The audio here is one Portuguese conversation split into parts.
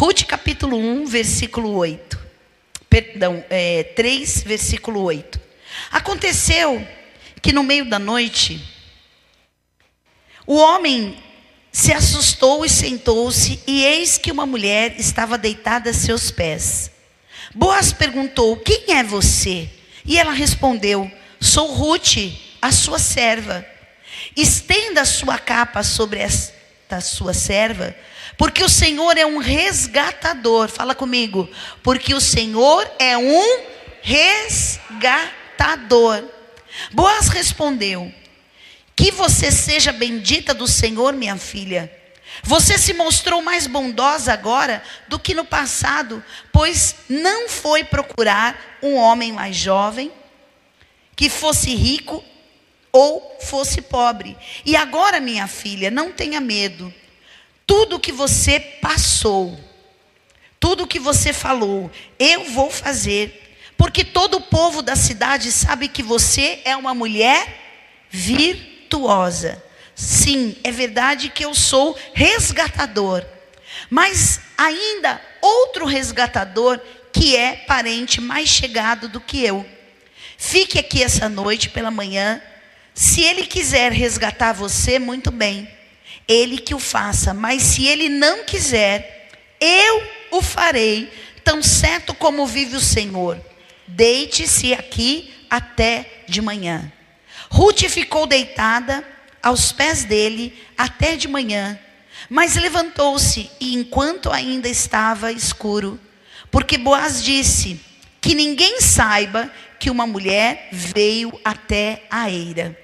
Rute capítulo 1, versículo 8. Perdão, 3, versículo 8. Aconteceu que no meio da noite, o homem se assustou e sentou-se, e eis que uma mulher estava deitada a seus pés. Boaz perguntou: quem é você? E ela respondeu: sou Rute, a sua serva. Estenda a sua capa sobre esta sua serva, porque o Senhor é um resgatador. Fala comigo. Porque o Senhor é um resgatador. Boaz respondeu: que você seja bendita do Senhor, minha filha. Você se mostrou mais bondosa agora do que no passado, pois não foi procurar um homem mais jovem, que fosse rico ou fosse pobre. E agora, minha filha, não tenha medo. Tudo que você passou, tudo que você falou, eu vou fazer. Porque todo o povo da cidade sabe que você é uma mulher virtuosa. Sim, é verdade que eu sou resgatador. Mas ainda outro resgatador que é parente mais chegado do que eu. Fique aqui essa noite pela manhã. Se ele quiser resgatar você, muito bem. Ele que o faça. Mas se ele não quiser, eu o farei, tão certo como vive o Senhor. Deite-se aqui até de manhã. Rute ficou deitada aos pés dele até de manhã. Mas levantou-se, e enquanto ainda estava escuro, porque Boaz disse: que ninguém saiba que uma mulher veio até a eira.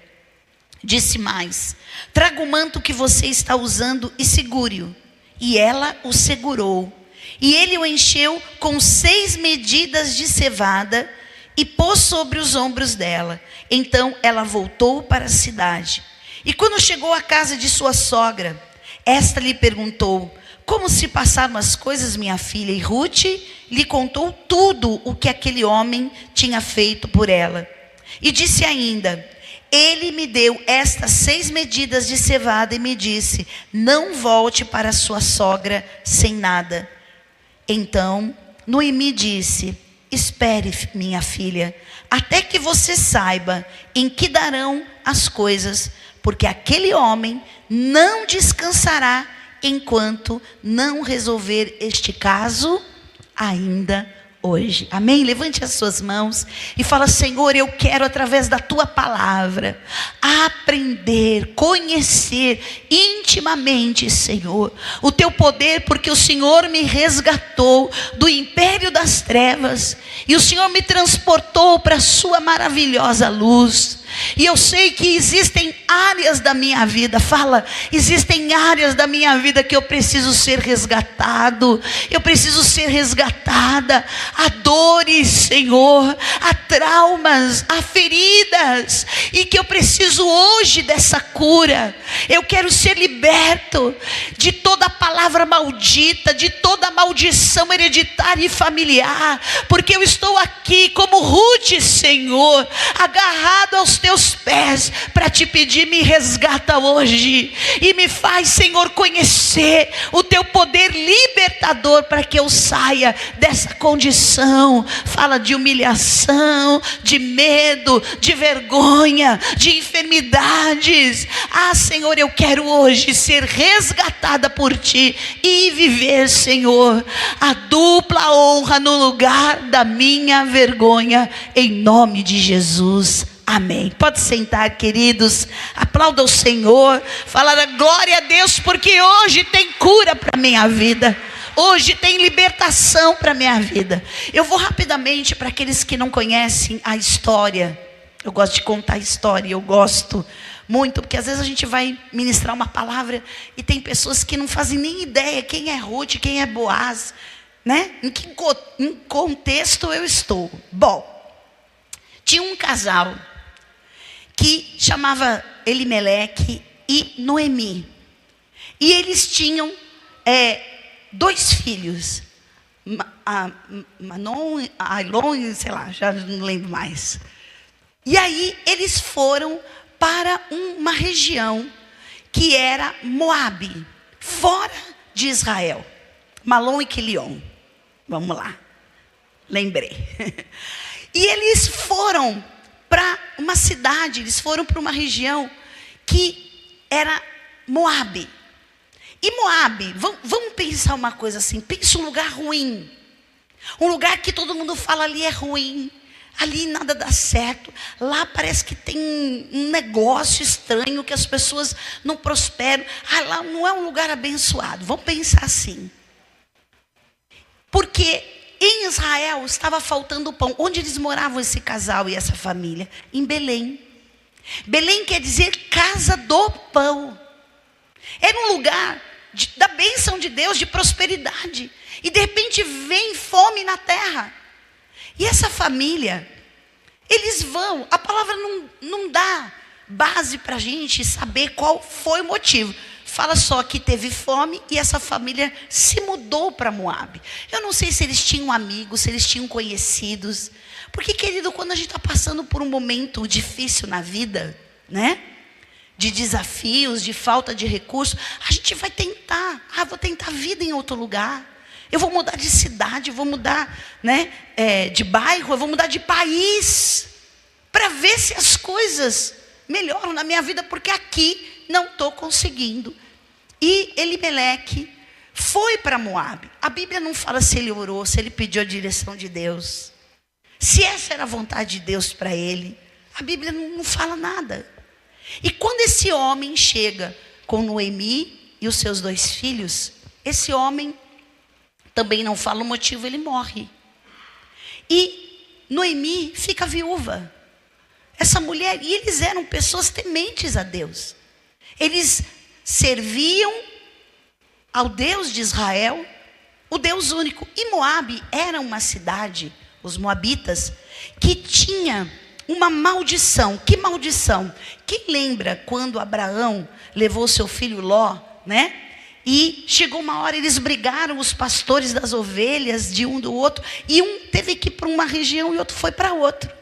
Disse mais: traga o manto que você está usando e segure-o. E ela o segurou. E ele o encheu com 6 medidas de cevada e pôs sobre os ombros dela. Então ela voltou para a cidade. E quando chegou à casa de sua sogra, esta lhe perguntou: como se passaram as coisas, minha filha? E Rute lhe contou tudo o que aquele homem tinha feito por ela. E disse ainda: ele me deu estas 6 medidas de cevada e me disse: não volte para sua sogra sem nada. Então Noemi disse: espere, minha filha, até que você saiba em que darão as coisas, porque aquele homem não descansará enquanto não resolver este caso ainda hoje. Amém? Levante as suas mãos e fala: Senhor, eu quero através da tua palavra aprender, conhecer intimamente, Senhor, o teu poder, porque o Senhor me resgatou do império das trevas e o Senhor me transportou para a sua maravilhosa luz. E eu sei que existem áreas da minha vida, fala, existem áreas da minha vida que eu preciso ser resgatado, eu preciso ser resgatada. Há dores, Senhor, há traumas, há feridas, e que eu preciso hoje dessa cura. Eu quero ser liberto de toda palavra maldita, de toda maldição hereditária e familiar, porque eu estou aqui como Rute, Senhor, agarrado aos teus pés para te pedir: me resgata hoje e me faz, Senhor, conhecer o teu poder libertador para que eu saia dessa condição. Fala de humilhação, de medo, de vergonha, de enfermidades. Ah, Senhor, eu quero hoje ser resgatada por ti e viver, Senhor, a dupla honra no lugar da minha vergonha, em nome de Jesus. Amém. Pode sentar, queridos. Aplauda o Senhor. Fala glória a Deus, porque hoje tem cura para a minha vida. Hoje tem libertação para a minha vida. Eu vou rapidamente para aqueles que não conhecem a história. Eu gosto de contar a história, eu gosto muito, porque às vezes a gente vai ministrar uma palavra e tem pessoas que não fazem nem ideia quem é Ruth, quem é Boaz, né? Em que contexto eu estou. Bom, tinha um casal que chamava Elimeleque e Noemi. E eles tinham 2 filhos. Manon, Ailon, sei lá, já não lembro mais. E aí eles foram para uma região que era Moabe, fora de Israel. Malom e Quilion. Vamos lá. Lembrei. E eles foram para uma cidade, eles foram para uma região que era Moabe. E Moabe, vamos pensar uma coisa assim, pensa um lugar ruim. Um lugar que todo mundo fala ali é ruim. Ali nada dá certo. Lá parece que tem um negócio estranho, que as pessoas não prosperam. Lá não é um lugar abençoado. Vamos pensar assim. Porque em Israel estava faltando pão. Onde eles moravam, esse casal e essa família? Em Belém. Belém quer dizer casa do pão. Era um lugar da bênção de Deus, de prosperidade. E de repente vem fome na terra. E essa família, eles vão, a palavra não dá base para a gente saber qual foi o motivo. Fala só que teve fome e essa família se mudou para Moabe. Eu não sei se eles tinham amigos, se eles tinham conhecidos. Porque, querido, quando a gente está passando por um momento difícil na vida, né? De desafios, de falta de recursos, a gente vai tentar. Vou tentar vida em outro lugar. Eu vou mudar de cidade, eu vou mudar, né, de bairro, eu vou mudar de país. Para ver se as coisas melhoram na minha vida, porque aqui não estou conseguindo. E Elimeleque foi para Moabe. A Bíblia não fala se ele orou, se ele pediu a direção de Deus. Se essa era a vontade de Deus para ele. A Bíblia não fala nada. E quando esse homem chega com Noemi e os seus 2 filhos, esse homem também não fala o motivo, ele morre. E Noemi fica viúva. Essa mulher, e eles eram pessoas tementes a Deus. Eles serviam ao Deus de Israel, o Deus único. E Moabe era uma cidade, os moabitas, que tinha uma maldição. Que maldição? Quem lembra quando Abraão levou seu filho Ló, né? E chegou uma hora, eles brigaram, os pastores das ovelhas, de um do outro. E um teve que ir para uma região e outro foi para outra.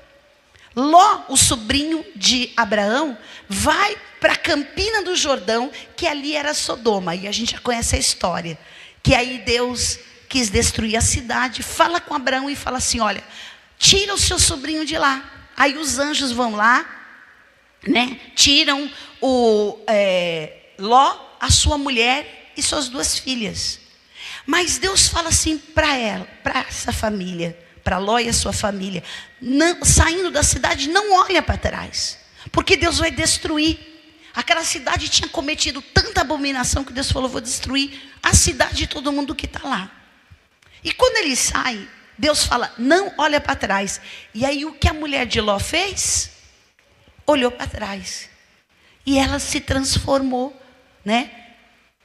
Ló, o sobrinho de Abraão, vai para a Campina do Jordão, que ali era Sodoma. E a gente já conhece a história. Que aí Deus quis destruir a cidade. Fala com Abraão e fala assim, olha, tira o seu sobrinho de lá. Aí os anjos vão lá, né? Tiram Ló, a sua mulher e suas 2 filhas. Mas Deus fala assim para ela, para essa família, para Ló e a sua família, não, saindo da cidade, não olha para trás, porque Deus vai destruir. Aquela cidade tinha cometido tanta abominação que Deus falou, vou destruir a cidade e todo mundo que está lá. E quando ele sai, Deus fala, não olha para trás. E aí o que a mulher de Ló fez? Olhou para trás. E ela se transformou, né?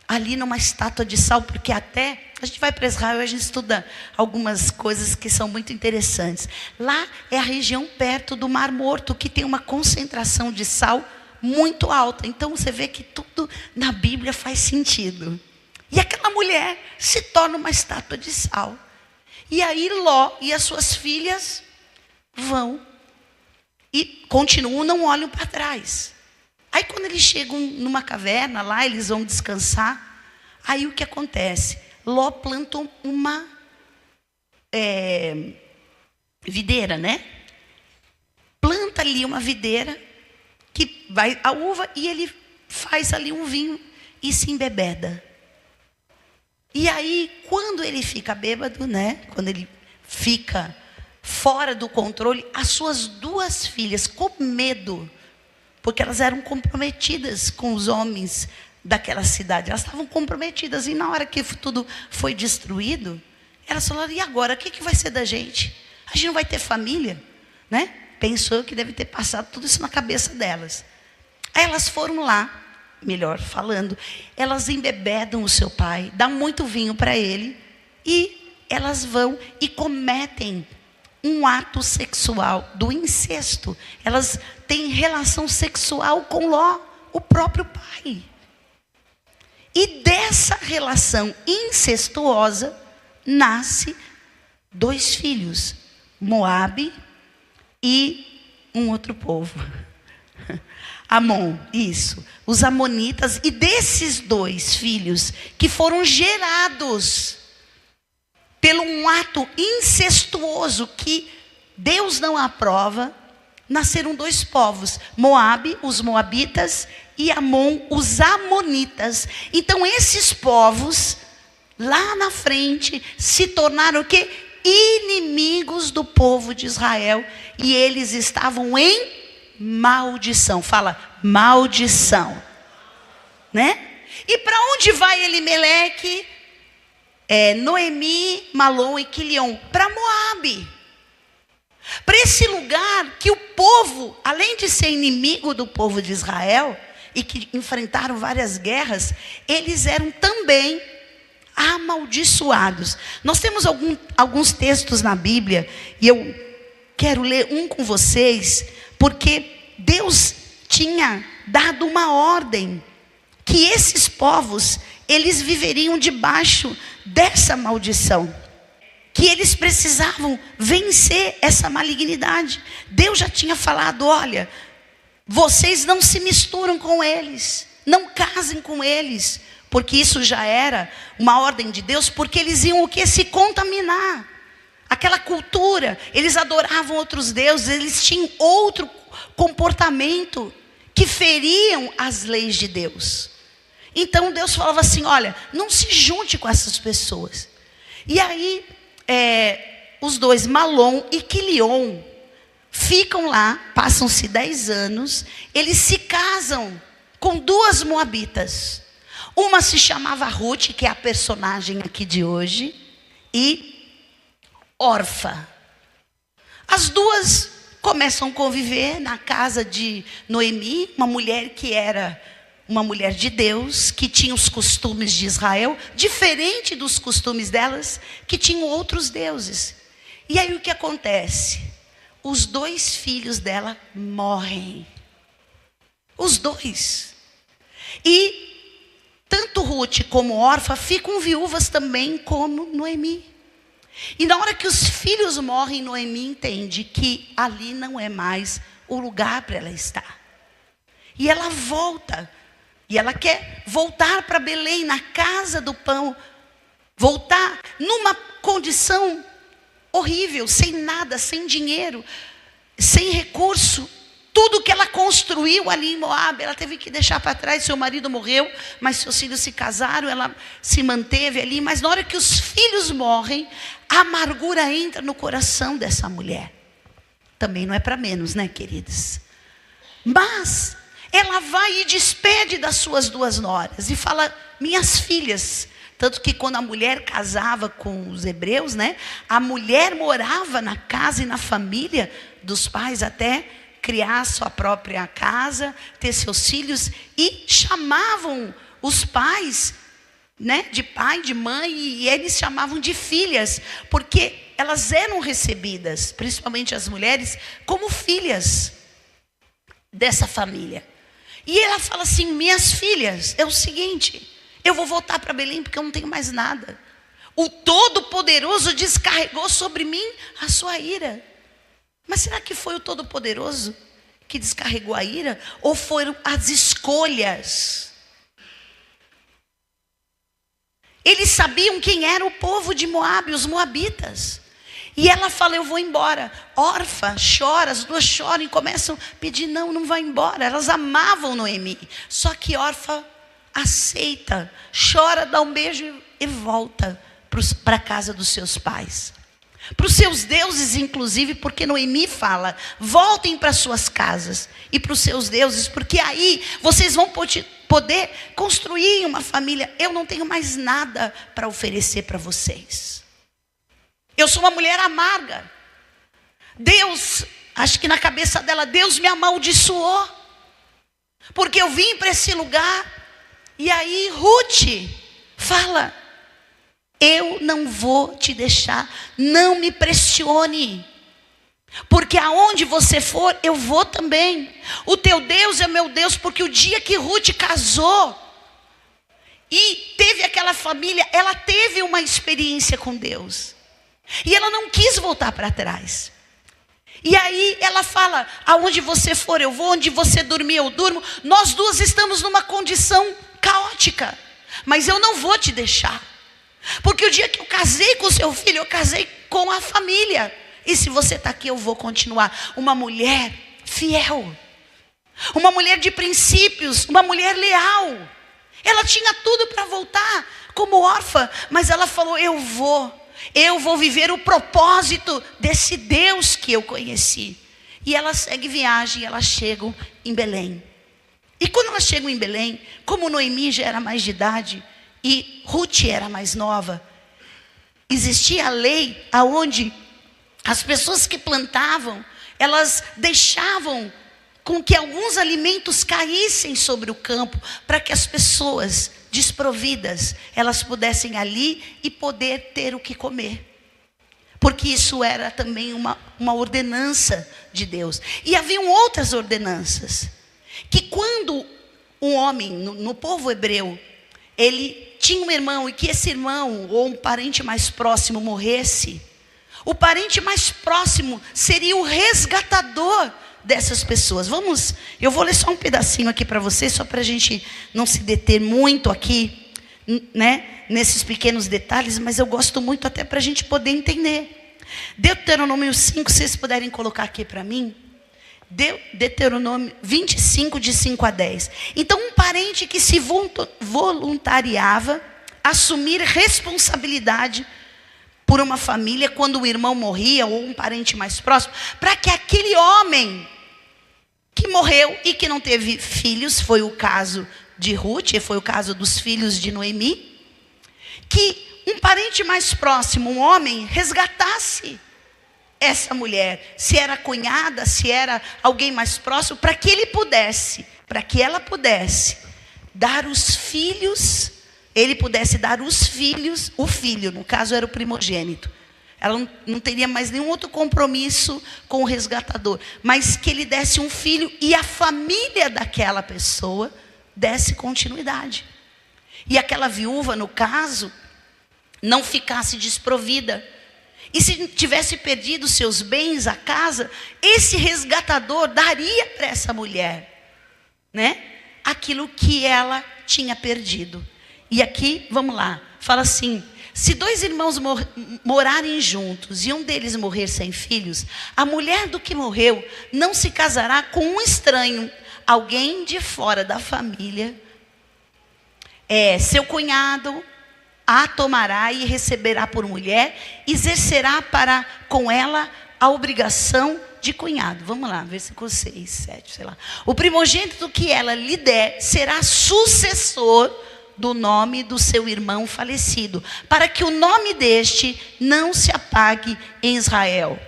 Ali numa estátua de sal, porque até a gente vai para Israel e a gente estuda algumas coisas que são muito interessantes. Lá é a região perto do Mar Morto, que tem uma concentração de sal muito alta. Então você vê que tudo na Bíblia faz sentido. E aquela mulher se torna uma estátua de sal. E aí Ló e as suas filhas vão e continuam, não olham para trás. Aí quando eles chegam numa caverna lá, eles vão descansar. Aí o que acontece? Ló planta uma videira, né? Planta ali uma videira que vai a uva e ele faz ali um vinho e se embebeda. E aí, quando ele fica bêbado, né? Quando ele fica fora do controle, as suas 2 filhas, com medo, porque elas eram comprometidas com os homens daquela cidade. Elas estavam comprometidas. E na hora que tudo foi destruído, elas falaram, e agora? O que vai ser da gente? A gente não vai ter família, né? Pensou que deve ter passado tudo isso na cabeça delas. Aí elas foram lá, melhor falando, elas embebedam o seu pai, dão muito vinho para ele, e elas vão e cometem um ato sexual do incesto. Elas têm relação sexual com Ló, o próprio pai. E dessa relação incestuosa nasce 2 filhos, Moabe e um outro povo. Amon, isso. Os amonitas. E desses 2 filhos que foram gerados pelo um ato incestuoso que Deus não aprova, nasceram 2 povos, Moabe, os moabitas, e Amon, os amonitas. Então esses povos, lá na frente, se tornaram o quê? Inimigos do povo de Israel, e eles estavam em maldição. Fala, maldição, né? E para onde vai Elimeleque, Noemi, Malom e Quilion? Para Moabe, para esse lugar que o povo, além de ser inimigo do povo de Israel, e que enfrentaram várias guerras, eles eram também amaldiçoados. Nós temos alguns textos na Bíblia, e eu quero ler um com vocês, porque Deus tinha dado uma ordem, que esses povos, eles viveriam debaixo dessa maldição, que eles precisavam vencer essa malignidade. Deus já tinha falado, olha, vocês não se misturam com eles, não casem com eles, porque isso já era uma ordem de Deus, porque eles iam o quê? Se contaminar. Aquela cultura, eles adoravam outros deuses, eles tinham outro comportamento que feriam as leis de Deus. Então Deus falava assim, olha, não se junte com essas pessoas. E aí, os 2, Malom e Quilion, ficam lá, passam-se 10 anos, eles se casam com 2 moabitas. Uma se chamava Ruth, que é a personagem aqui de hoje, e Orfa. As 2 começam a conviver na casa de Noemi, uma mulher que era uma mulher de Deus, que tinha os costumes de Israel, diferente dos costumes delas, que tinham outros deuses. E aí o que acontece? Os 2 filhos dela morrem. Os 2. E tanto Ruth como Orfa ficam viúvas também como Noemi. E na hora que os filhos morrem, Noemi entende que ali não é mais o lugar para ela estar. E ela volta. E ela quer voltar para Belém, na casa do pão. Voltar numa condição horrível, sem nada, sem dinheiro, sem recurso. Tudo que ela construiu ali em Moabe, ela teve que deixar para trás. Seu marido morreu, mas seus filhos se casaram, ela se manteve ali. Mas na hora que os filhos morrem, a amargura entra no coração dessa mulher. Também não é para menos, né, queridos? Mas ela vai e despede das suas 2 noras e fala, minhas filhas. Tanto que quando a mulher casava com os hebreus, né, a mulher morava na casa e na família dos pais até criar sua própria casa, ter seus filhos, e chamavam os pais, né, de pai, de mãe, e eles chamavam de filhas, porque elas eram recebidas, principalmente as mulheres, como filhas dessa família. E ela fala assim, minhas filhas, é o seguinte, eu vou voltar para Belém porque eu não tenho mais nada. O Todo-Poderoso descarregou sobre mim a sua ira. Mas será que foi o Todo-Poderoso que descarregou a ira? Ou foram as escolhas? Eles sabiam quem era o povo de Moabe, os moabitas. E ela fala, eu vou embora. Orfa chora, as 2 choram e começam a pedir, não vai embora. Elas amavam Noemi. Só que Orfa aceita, chora, dá um beijo e volta para a casa dos seus pais. Para os seus deuses, inclusive, porque Noemi fala, voltem para suas casas e para os seus deuses, porque aí vocês vão poder construir uma família. Eu não tenho mais nada para oferecer para vocês. Eu sou uma mulher amarga. Deus, acho que na cabeça dela, Deus me amaldiçoou, porque eu vim para esse lugar. E aí Ruth fala, eu não vou te deixar, não me pressione, porque aonde você for, eu vou também. O teu Deus é meu Deus, porque o dia que Ruth casou e teve aquela família, ela teve uma experiência com Deus. E ela não quis voltar para trás. E aí ela fala, aonde você for eu vou, onde você dormir eu durmo. Nós 2 estamos numa condição caótica, mas eu não vou te deixar. Porque o dia que eu casei com o seu filho, eu casei com a família. E se você está aqui, eu vou continuar. Uma mulher fiel. Uma mulher de princípios. Uma mulher leal. Ela tinha tudo para voltar como órfã. Mas ela falou, eu vou viver o propósito desse Deus que eu conheci. E ela segue viagem, elas chegam em Belém. E quando elas chegam em Belém, como Noemi já era mais de idade e Ruth era mais nova, existia a lei aonde as pessoas que plantavam, elas deixavam com que alguns alimentos caíssem sobre o campo, para que as pessoas desprovidas, elas pudessem ali e poder ter o que comer. Porque isso era também uma ordenança de Deus. E haviam outras ordenanças. Que quando um homem, no povo hebreu, ele tinha um irmão, e que esse irmão, ou um parente mais próximo morresse, o parente mais próximo seria o resgatador dessas pessoas. Eu vou ler só um pedacinho aqui para vocês, só para a gente não se deter muito aqui, né, nesses pequenos detalhes, mas eu gosto muito até para a gente poder entender. Deuteronômio 5, se vocês puderem colocar aqui para mim. Deuteronômio 25, de 5 a 10. Então, um parente que se voluntariava assumir responsabilidade por uma família quando o irmão morria, ou um parente mais próximo, para que aquele homem que morreu e que não teve filhos, foi o caso de Ruth, foi o caso dos filhos de Noemi, que um parente mais próximo, um homem, resgatasse essa mulher, se era cunhada, se era alguém mais próximo, para que ela pudesse dar os filhos, ele pudesse dar os filhos, o filho, no caso era o primogênito. Ela não teria mais nenhum outro compromisso com o resgatador, mas que ele desse um filho e a família daquela pessoa desse continuidade. E aquela viúva, no caso, não ficasse desprovida. E se tivesse perdido seus bens, a casa, esse resgatador daria para essa mulher, né, aquilo que ela tinha perdido. E aqui, vamos lá, fala assim: se dois irmãos morarem juntos e um deles morrer sem filhos, a mulher do que morreu não se casará com um estranho, alguém de fora da família. Seu cunhado a tomará e receberá por mulher, exercerá para com ela a obrigação de cunhado. Vamos lá, versículo 6, 7, sei lá. O primogênito que ela lhe der será sucessor do nome do seu irmão falecido, para que o nome deste não se apague em Israel.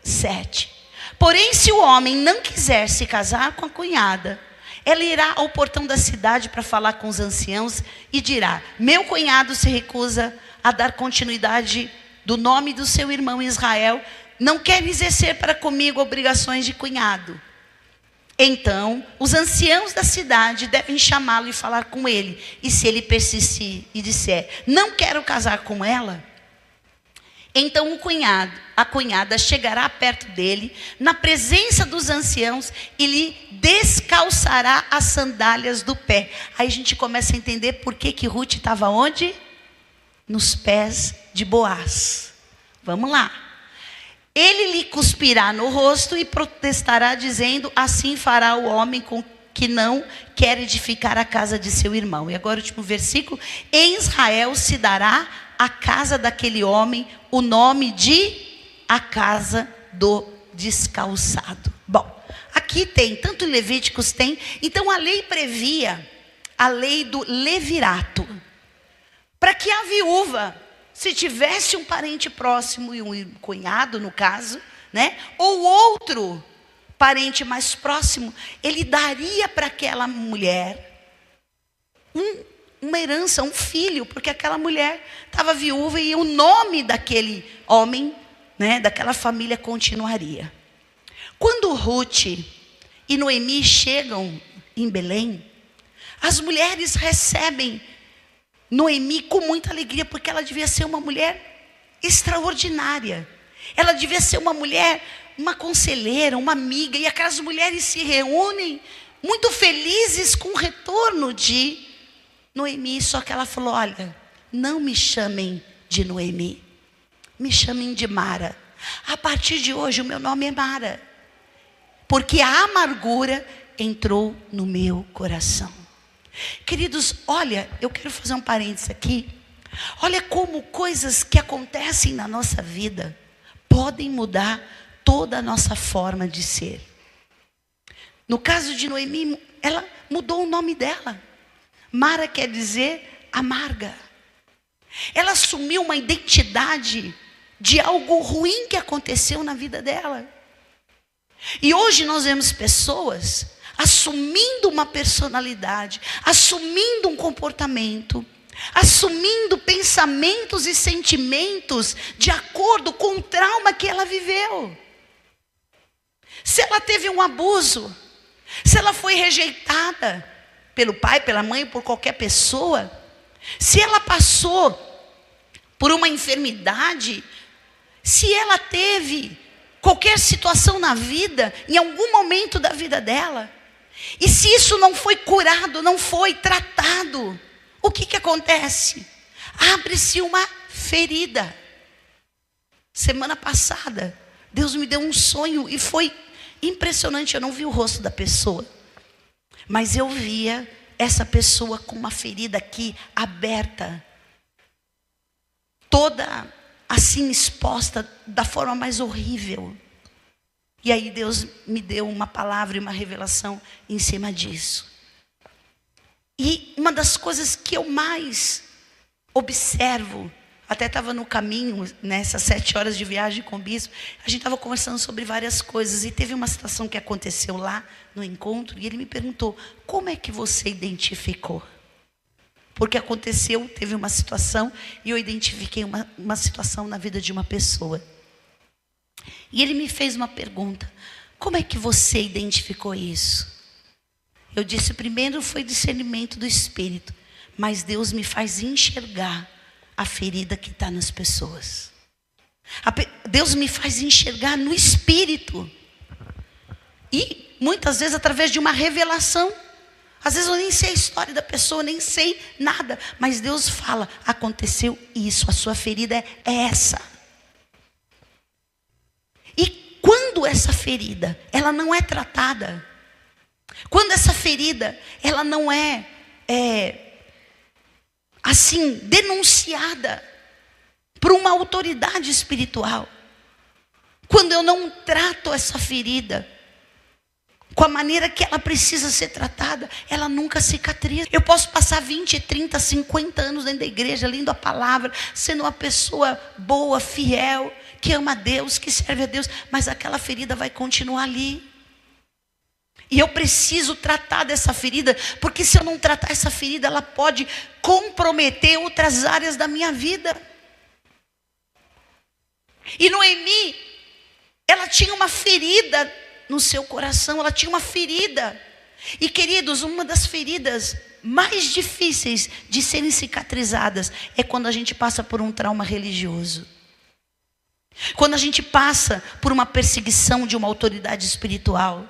7. Porém, se o homem não quiser se casar com a cunhada, ela irá ao portão da cidade para falar com os anciãos e dirá: meu cunhado se recusa a dar continuidade do nome do seu irmão em Israel, não quer exercer para comigo obrigações de cunhado. Então, os anciãos da cidade devem chamá-lo e falar com ele. E se ele persistir e disser: não quero casar com ela, então a cunhada chegará perto dele, na presença dos anciãos, e lhe descalçará as sandálias do pé. Aí a gente começa a entender por que Ruth estava onde? Nos pés de Boaz. Vamos lá. Ele lhe cuspirá no rosto e protestará, dizendo: assim fará o homem com que não quer edificar a casa de seu irmão. E agora o último versículo: em Israel se dará a casa daquele homem o nome de a casa do descalçado. Bom, aqui tem, tanto em Levíticos tem, então a lei previa a lei do levirato, para que a viúva, se tivesse um parente próximo e um cunhado, no caso, né, ou outro parente mais próximo, ele daria para aquela mulher uma herança, um filho, porque aquela mulher estava viúva e o nome daquele homem, né, daquela família continuaria. Quando Ruth e Noemi chegam em Belém, as mulheres recebem Noemi com muita alegria, porque ela devia ser uma mulher extraordinária. Ela devia ser uma mulher, uma conselheira, uma amiga, e aquelas mulheres se reúnem muito felizes com o retorno de Noemi. Só que ela falou: olha, não me chamem de Noemi, me chamem de Mara. A partir de hoje o meu nome é Mara, porque a amargura entrou no meu coração. Queridos, olha, eu quero fazer um parênteses aqui. Olha como coisas que acontecem na nossa vida podem mudar toda a nossa forma de ser. No caso de Noemi, ela mudou o nome dela. Mara quer dizer amarga. Ela assumiu uma identidade de algo ruim que aconteceu na vida dela. E hoje nós vemos pessoas assumindo uma personalidade, assumindo um comportamento, assumindo pensamentos e sentimentos de acordo com o trauma que ela viveu. Se ela teve um abuso, se ela foi rejeitada pelo pai, pela mãe, por qualquer pessoa, se ela passou por uma enfermidade, se ela teve qualquer situação na vida, em algum momento da vida dela, e se isso não foi curado, não foi tratado, o que acontece? Abre-se uma ferida. Semana passada, Deus me deu um sonho e foi impressionante. Eu não vi o rosto da pessoa, mas eu via essa pessoa com uma ferida aqui aberta, toda assim exposta da forma mais horrível. E aí Deus me deu uma palavra e uma revelação em cima disso. E uma das coisas que eu mais observo, até estava no caminho, nessas 7 horas de viagem com o bispo, a gente estava conversando sobre várias coisas, e teve uma situação que aconteceu lá no encontro, e ele me perguntou, como é que você identificou? Porque aconteceu, teve uma situação, e eu identifiquei uma situação na vida de uma pessoa. E ele me fez uma pergunta, como é que você identificou isso? Eu disse, primeiro foi discernimento do Espírito, mas Deus me faz enxergar a ferida que está nas pessoas. Deus me faz enxergar no Espírito. E muitas vezes através de uma revelação. Às vezes eu nem sei a história da pessoa, nem sei nada. Mas Deus fala, aconteceu isso, a sua ferida é essa. E quando essa ferida, ela não é tratada, quando essa ferida, ela não é assim, denunciada por uma autoridade espiritual, quando eu não trato essa ferida com a maneira que ela precisa ser tratada, ela nunca cicatriza. Eu posso passar 20, 30, 50 anos dentro da igreja, lendo a palavra, sendo uma pessoa boa, fiel, que ama a Deus, que serve a Deus, mas aquela ferida vai continuar ali. E eu preciso tratar dessa ferida, porque se eu não tratar essa ferida, ela pode comprometer outras áreas da minha vida. E Noemi, ela tinha uma ferida no seu coração, ela tinha uma ferida. E queridos, uma das feridas mais difíceis de serem cicatrizadas é quando a gente passa por um trauma religioso. Quando a gente passa por uma perseguição de uma autoridade espiritual.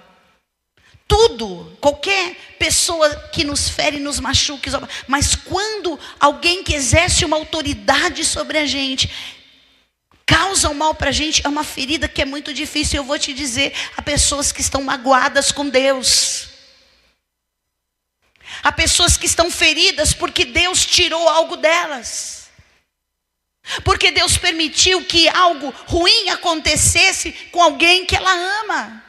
Tudo, qualquer pessoa que nos fere, nos machuque, mas quando alguém que exerce uma autoridade sobre a gente causa um mal para a gente, é uma ferida que é muito difícil. Eu vou te dizer, há pessoas que estão magoadas com Deus. Há pessoas que estão feridas porque Deus tirou algo delas. Porque Deus permitiu que algo ruim acontecesse com alguém que ela ama.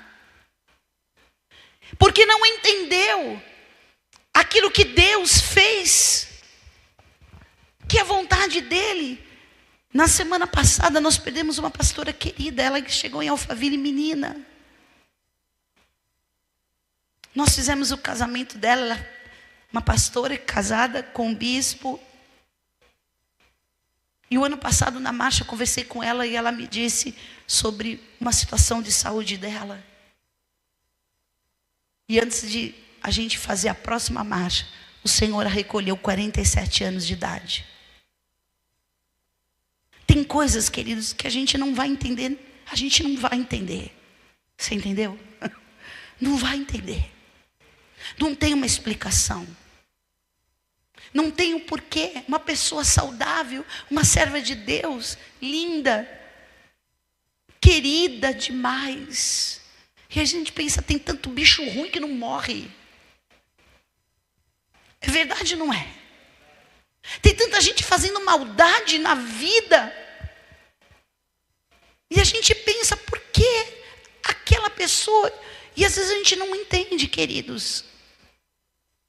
Porque não entendeu aquilo que Deus fez, que é a vontade dele. Na semana passada nós perdemos uma pastora querida, ela que chegou em Alphaville, menina. Nós fizemos o casamento dela, uma pastora casada com um bispo. E o ano passado na marcha eu conversei com ela e ela me disse sobre uma situação de saúde dela. E antes de a gente fazer a próxima marcha, o Senhor a recolheu 47 anos de idade. Tem coisas, queridos, que a gente não vai entender. A gente não vai entender. Você entendeu? Não vai entender. Não tem uma explicação. Não tem o porquê. Uma pessoa saudável, uma serva de Deus, linda, querida demais. E a gente pensa, tem tanto bicho ruim que não morre. É verdade ou não é? Tem tanta gente fazendo maldade na vida. E a gente pensa, por que aquela pessoa... E às vezes a gente não entende, queridos.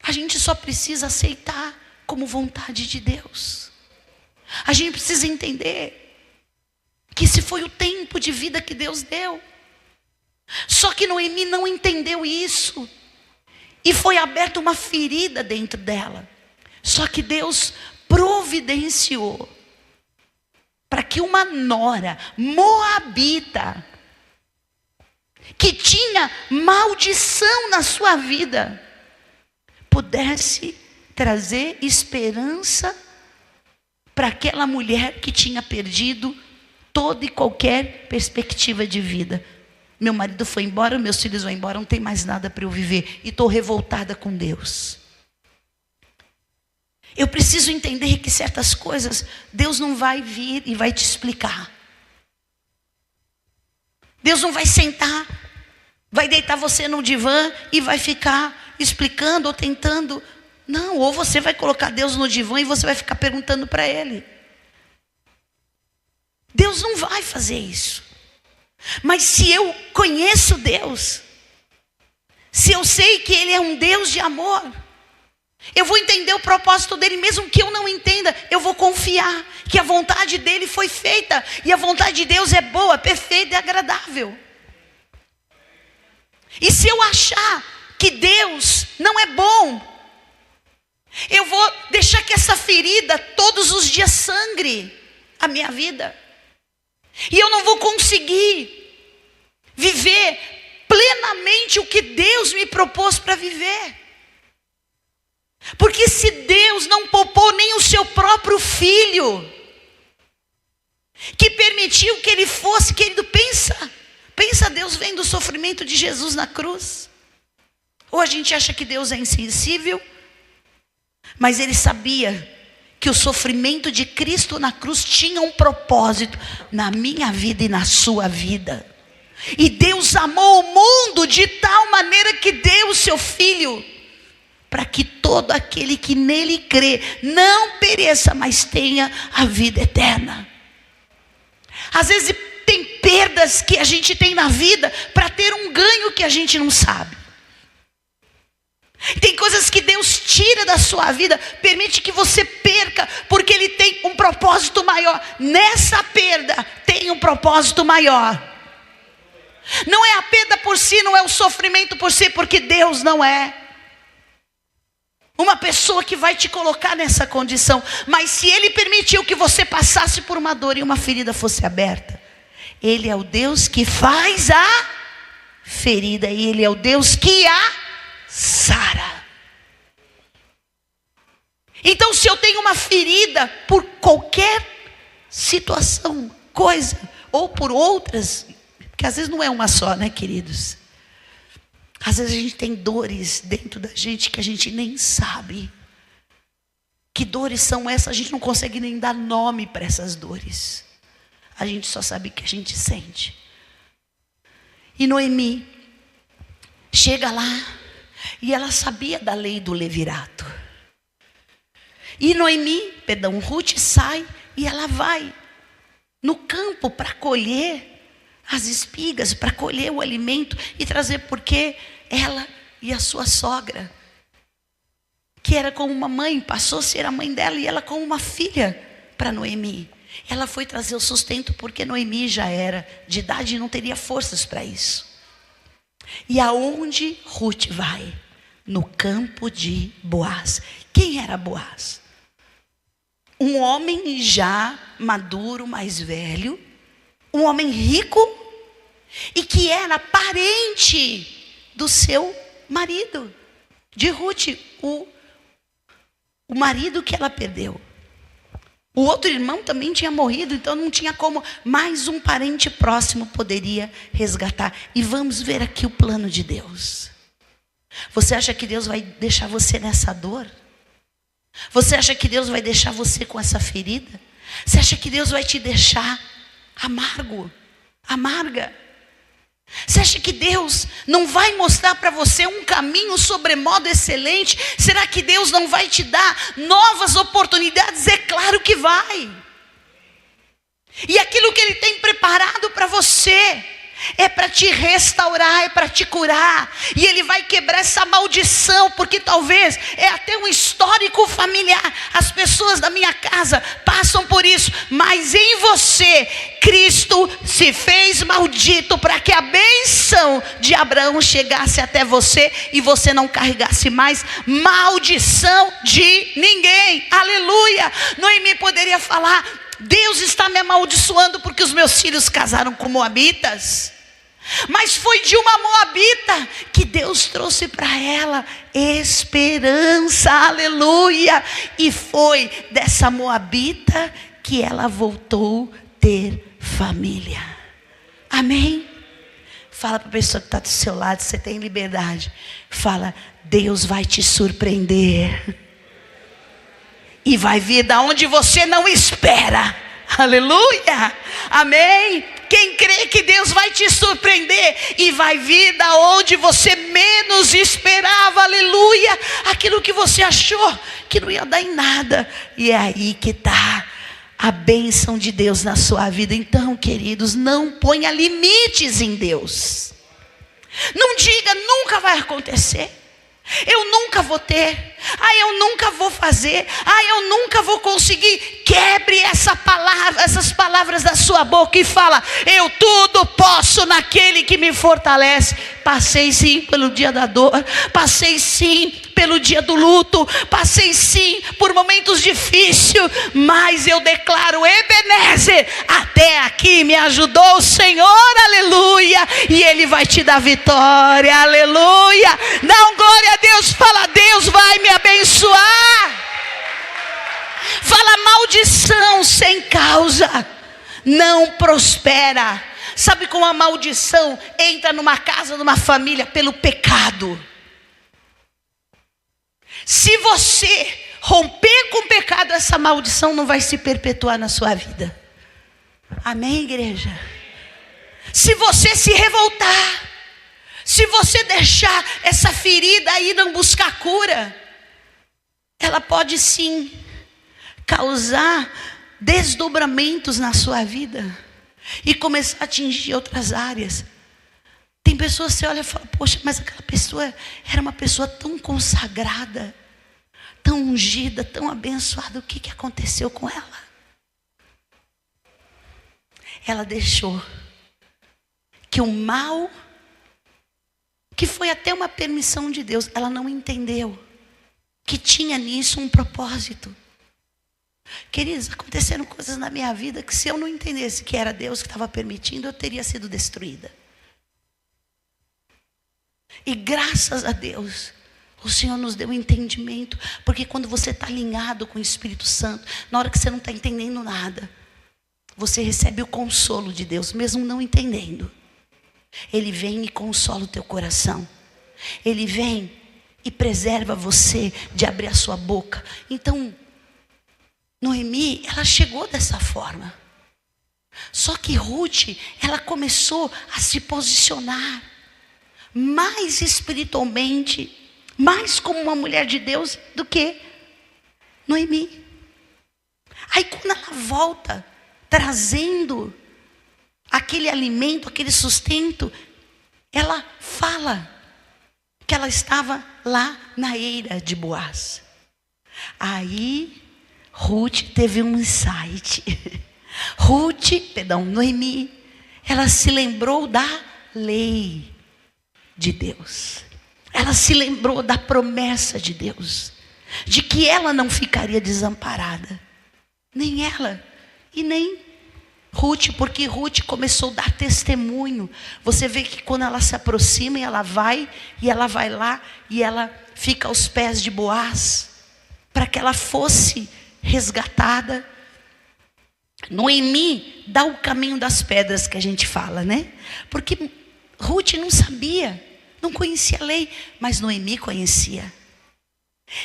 A gente só precisa aceitar como vontade de Deus. A gente precisa entender que esse foi o tempo de vida que Deus deu. Só que Noemi não entendeu isso. E foi aberta uma ferida dentro dela. Só que Deus providenciou para que uma nora moabita, que tinha maldição na sua vida, pudesse trazer esperança para aquela mulher que tinha perdido toda e qualquer perspectiva de vida. Meu marido foi embora, meus filhos vão embora, não tem mais nada para eu viver. E estou revoltada com Deus. Eu preciso entender que certas coisas, Deus não vai vir e vai te explicar. Deus não vai sentar, vai deitar você no divã e vai ficar explicando ou tentando. Não, ou você vai colocar Deus no divã e você vai ficar perguntando para Ele. Deus não vai fazer isso. Mas se eu conheço Deus, se eu sei que Ele é um Deus de amor, eu vou entender o propósito dEle, mesmo que eu não entenda, eu vou confiar que a vontade dEle foi feita, e a vontade de Deus é boa, perfeita e agradável. E se eu achar que Deus não é bom, eu vou deixar que essa ferida todos os dias sangre a minha vida. E eu não vou conseguir viver plenamente o que Deus me propôs para viver. Porque se Deus não poupou nem o seu próprio filho, que permitiu que ele fosse, querido, pensa Deus vendo o sofrimento de Jesus na cruz. Ou a gente acha que Deus é insensível, mas Ele sabia que o sofrimento de Cristo na cruz tinha um propósito na minha vida e na sua vida. E Deus amou o mundo de tal maneira que deu o seu Filho, para que todo aquele que nele crê não pereça, mas tenha a vida eterna. Às vezes tem perdas que a gente tem na vida para ter um ganho que a gente não sabe. Tem coisas que Deus tira da sua vida, permite que você perca, porque Ele tem um propósito maior. Nessa perda tem um propósito maior. Não é a perda por si, não é o sofrimento por si, porque Deus não é uma pessoa que vai te colocar nessa condição. Mas se Ele permitiu que você passasse por uma dor e uma ferida fosse aberta, Ele é o Deus que faz a ferida, e Ele é o Deus que a sara. Então, se eu tenho uma ferida por qualquer situação, coisa, ou por outras, porque às vezes não é uma só, né, queridos? Às vezes a gente tem dores dentro da gente que a gente nem sabe. Que dores são essas? A gente não consegue nem dar nome para essas dores. A gente só sabe que a gente sente. E Noemi chega lá, e ela sabia da lei do levirato. E Ruth sai e ela vai no campo para colher as espigas, para colher o alimento e trazer, porque ela e a sua sogra, que era como uma mãe, passou a ser a mãe dela, e ela como uma filha para Noemi. Ela foi trazer o sustento, porque Noemi já era de idade e não teria forças para isso. E aonde Ruth vai? No campo de Boaz. Quem era Boaz? Um homem já maduro, mais velho, um homem rico, e que era parente do seu marido, de Ruth, o marido que ela perdeu. O outro irmão também tinha morrido, então não tinha como, mais um parente próximo poderia resgatar. E vamos ver aqui o plano de Deus. Você acha que Deus vai deixar você nessa dor? Você acha que Deus vai deixar você com essa ferida? Você acha que Deus vai te deixar amarga? Você acha que Deus não vai mostrar para você um caminho sobremodo excelente? Será que Deus não vai te dar novas oportunidades? É claro que vai. E aquilo que Ele tem preparado para você é para te restaurar, é para te curar. E Ele vai quebrar essa maldição, porque talvez é até um histórico familiar. As pessoas da minha casa passam por isso, mas em você, Cristo se fez maldito para que a bênção de Abraão chegasse até você e você não carregasse mais maldição de ninguém. Aleluia! Noemi poderia falar: Deus está me amaldiçoando porque os meus filhos casaram com moabitas. Mas foi de uma moabita que Deus trouxe para ela esperança, aleluia. E foi dessa moabita que ela voltou a ter família. Amém? Fala para a pessoa que está do seu lado, você tem liberdade. Fala: Deus vai te surpreender. E vai vir da onde você não espera. Aleluia. Amém. Quem crê que Deus vai te surpreender e vai vir da onde você menos esperava. Aleluia. Aquilo que você achou que não ia dar em nada. E é aí que está a bênção de Deus na sua vida. Então, queridos, não ponha limites em Deus. Não diga: nunca vai acontecer. Eu nunca vou ter. Eu nunca vou fazer. Eu nunca vou conseguir. Quebre essas palavras da sua boca e fala: eu tudo posso naquele que me fortalece. Passei sim pelo dia da dor, passei sim pelo dia do luto, passei sim por momentos difíceis, mas eu declaro: Ebenezer, até aqui me ajudou o Senhor, aleluia, e Ele vai te dar vitória, aleluia. Dá um glória a Deus, fala: Deus vai me abençoar. Fala: maldição sem causa não prospera. Sabe como a maldição entra numa casa, numa família? Pelo pecado. Se você romper com o pecado, essa maldição não vai se perpetuar na sua vida. Amém, igreja? Se você se revoltar, se você deixar essa ferida aí não buscar cura, ela pode sim causar desdobramentos na sua vida e começar a atingir outras áreas. Tem pessoas que você olha e fala: poxa, mas aquela pessoa era uma pessoa tão consagrada, tão ungida, tão abençoada. O que aconteceu com ela? Ela deixou que o mal, que foi até uma permissão de Deus, ela não entendeu que tinha nisso um propósito. Queridos, aconteceram coisas na minha vida que, se eu não entendesse que era Deus que estava permitindo, eu teria sido destruída. E graças a Deus, o Senhor nos deu entendimento. Porque quando você está alinhado com o Espírito Santo, na hora que você não está entendendo nada, você recebe o consolo de Deus, mesmo não entendendo. Ele vem e consola o teu coração. Ele vem e preserva você de abrir a sua boca. Então, Noemi, ela chegou dessa forma. Só que Ruth, ela começou a se posicionar mais espiritualmente, mais como uma mulher de Deus do que Noemi. Aí quando ela volta, trazendo aquele alimento, aquele sustento, ela fala que ela estava lá na eira de Boaz. Aí Ruth teve um insight. Noemi, ela se lembrou da lei de Deus. Ela se lembrou da promessa de Deus, de que ela não ficaria desamparada. Nem ela e nem Ruth, porque Ruth começou a dar testemunho. Você vê que quando ela se aproxima, ela vai lá e ela fica aos pés de Boaz, para que ela fosse resgatada. Noemi dá o caminho das pedras, que a gente fala, né? Porque Ruth não sabia, não conhecia a lei, mas Noemi conhecia.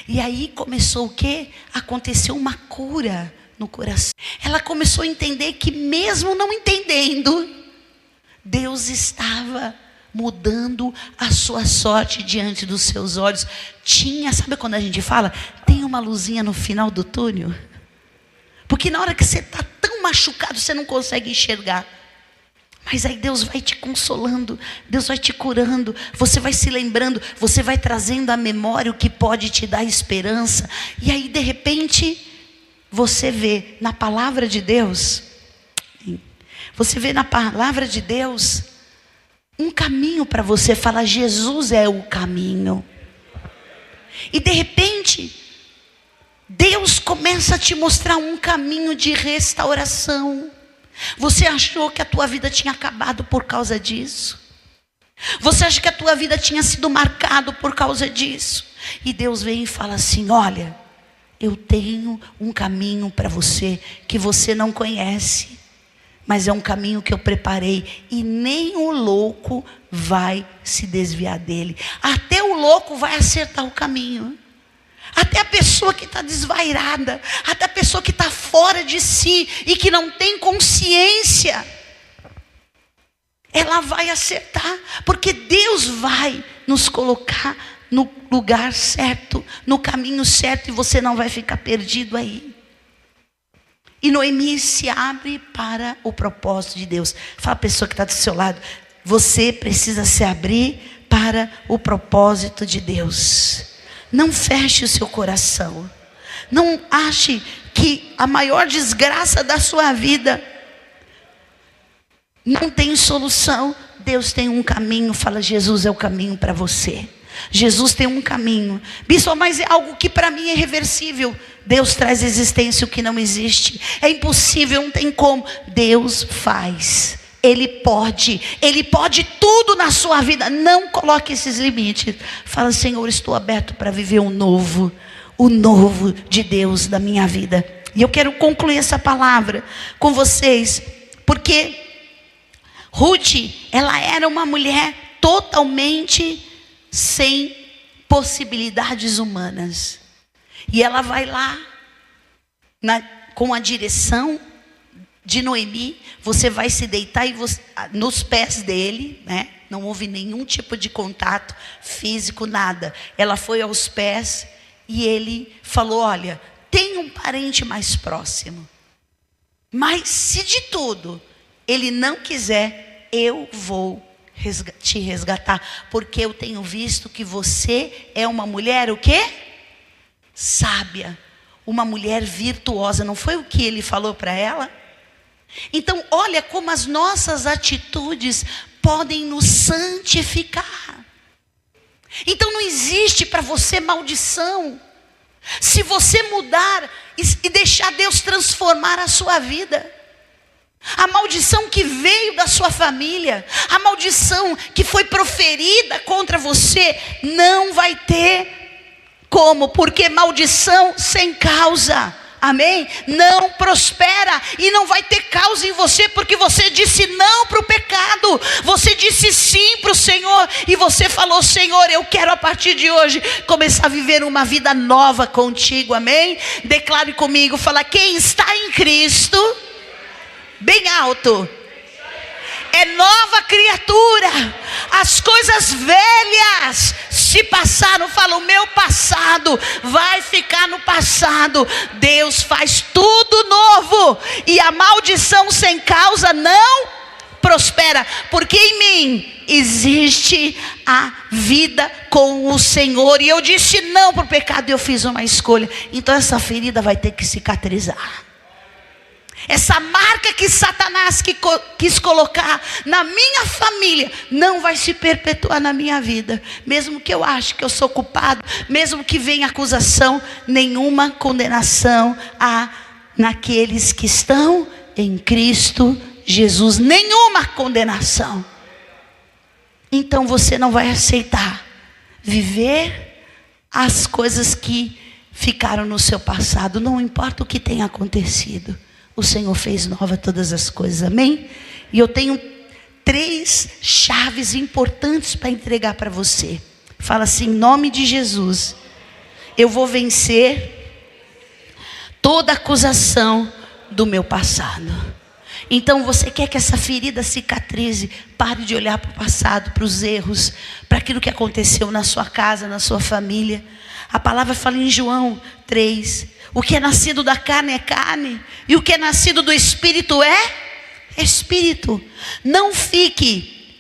E aí começou o quê? Aconteceu uma cura no coração. Ela começou a entender que mesmo não entendendo, Deus estava mudando a sua sorte diante dos seus olhos. Sabe quando a gente fala, tem uma luzinha no final do túnel? Porque na hora que você está tão machucado, você não consegue enxergar. Mas aí Deus vai te consolando, Deus vai te curando, você vai se lembrando, você vai trazendo à memória o que pode te dar esperança. E aí de repente, você vê na palavra de Deus, um caminho para você. Fala, Jesus é o caminho. E de repente, Deus começa a te mostrar um caminho de restauração. Você achou que a tua vida tinha acabado por causa disso? Você acha que a tua vida tinha sido marcada por causa disso? E Deus vem e fala assim, olha, eu tenho um caminho para você que você não conhece, mas é um caminho que eu preparei e nem o louco vai se desviar dele. Até o louco vai acertar o caminho. Até a pessoa que está desvairada, até a pessoa que está fora de si e que não tem consciência, ela vai acertar, porque Deus vai nos colocar no lugar certo, no caminho certo, e você não vai ficar perdido aí. E Noemi se abre para o propósito de Deus. Fala a pessoa que está do seu lado, você precisa se abrir para o propósito de Deus. Não feche o seu coração. Não ache que a maior desgraça da sua vida não tem solução. Deus tem um caminho. Fala, Jesus é o caminho para você. Jesus tem um caminho. Bispo, mas é algo que para mim é irreversível. Deus traz existência o que não existe. É impossível, não tem como. Deus faz. Ele pode tudo na sua vida. Não coloque esses limites. Fala, Senhor, estou aberto para viver o novo de Deus da minha vida. E eu quero concluir essa palavra com vocês, porque Ruth, ela era uma mulher totalmente sem possibilidades humanas. E ela vai lá, com a direção de Noemi, você vai se deitar nos pés dele, né? Não houve nenhum tipo de contato físico, nada. Ela foi aos pés e ele falou, olha, tem um parente mais próximo. Mas se de tudo ele não quiser, eu vou te resgatar. Porque eu tenho visto que você é uma mulher, o quê? Sábia. Uma mulher virtuosa. Não foi o que ele falou para ela? Então, olha como as nossas atitudes podem nos santificar. Então, não existe para você maldição, se você mudar e deixar Deus transformar a sua vida. A maldição que veio da sua família, a maldição que foi proferida contra você, não vai ter como, porque maldição sem causa, amém? Não prospera e não vai ter causa em você, porque você disse não para o pecado, você disse sim para o Senhor, e você falou, Senhor, eu quero a partir de hoje começar a viver uma vida nova contigo, amém? Declare comigo, fala, quem está em Cristo, bem alto, é nova criatura. As coisas velhas se passaram. Fala, o meu passado vai ficar no passado. Deus faz tudo novo, e a maldição sem causa não prospera, porque em mim existe a vida com o Senhor. E eu disse não para o pecado e eu fiz uma escolha. Então essa ferida vai ter que cicatrizar. Essa marca que Satanás quis colocar na minha família não vai se perpetuar na minha vida. Mesmo que eu ache que eu sou culpado, mesmo que venha acusação, nenhuma condenação há naqueles que estão em Cristo Jesus. Nenhuma condenação. Então você não vai aceitar viver as coisas que ficaram no seu passado. Não importa o que tenha acontecido. O Senhor fez nova todas as coisas, amém? E eu tenho 3 chaves importantes para entregar para você. Fala assim, em nome de Jesus, eu vou vencer toda acusação do meu passado. Então você quer que essa ferida cicatrize? Pare de olhar para o passado, para os erros, para aquilo que aconteceu na sua casa, na sua família. A palavra fala em João 3, o que é nascido da carne é carne, e o que é nascido do Espírito é Espírito. Não fique